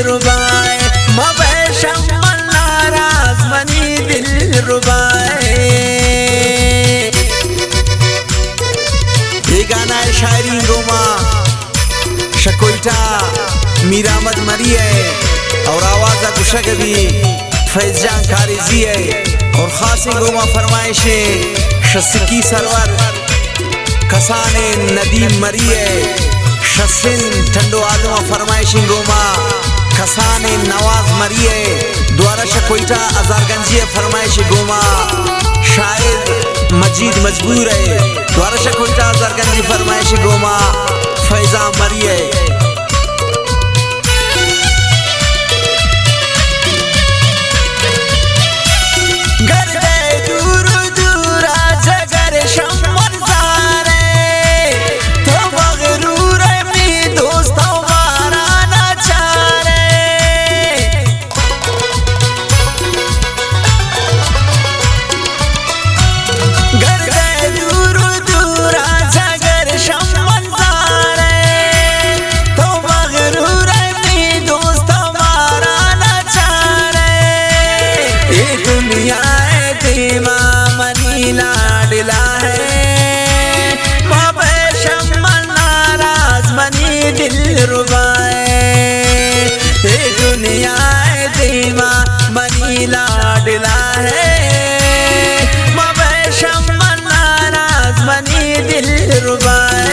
रुबाए मबैशम नाराज मनी दिल रुबाए। ये गाना है शायरी गोमा शकोइटा मीर अहमद मरी है और आवाज़ गुशा कभी फैज जान खारिजी है और खासी गोमा फरमाइश शस्की सरवर कसाने नदीम मरी है शसिन ठंडो आदमा फरमाइश गोमा कसाने नवाज मरी है द्वारा शकोइटा अजारगंजी फरमाइश गोमा शायद मजीद मजबूर है द्वारा शकोइटा अजारगंजी फरमाइश गोमा फैजा मरी है। दिल रुबाए ये दुनिया दीवा मनी लाडला है मबैशम नाराज मनी दिल रुबाए।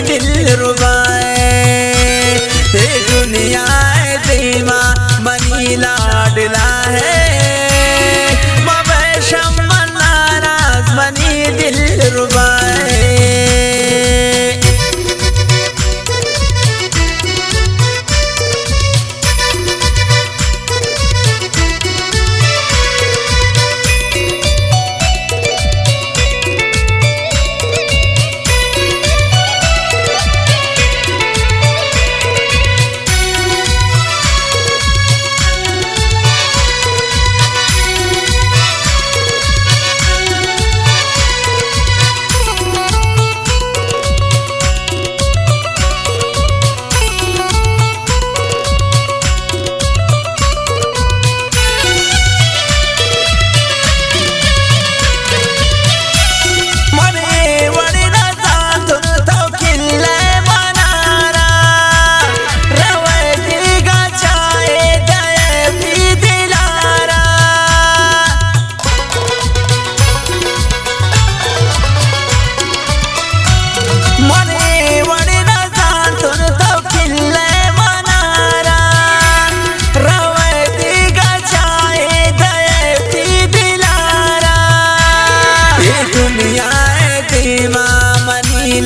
दिल रुबाए ये दुनिया दीवा मनी लाडला है मबैशम नाराज मनी दिल रुबाए।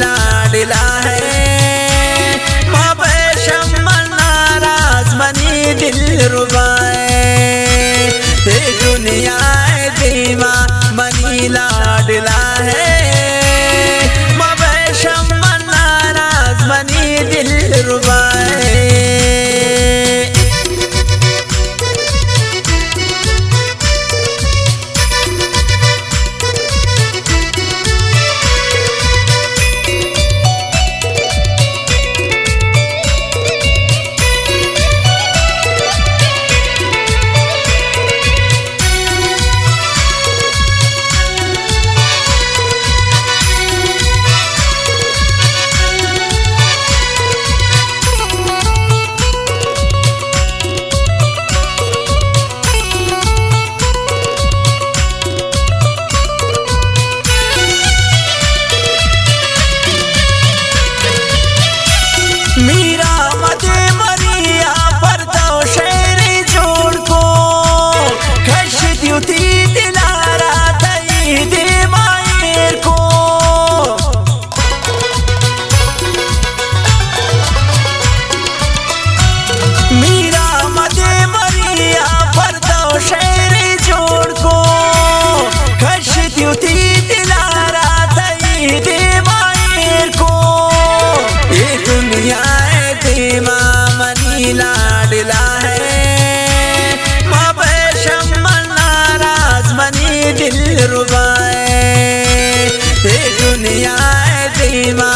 लाडला है मबैशम नाराज मनी दिल रुबाए ये दुनिया दीवा मनी लाडला है मबैशम नाराज मनी दिल रुबाए। दिल रुबाए दुनिया दीमा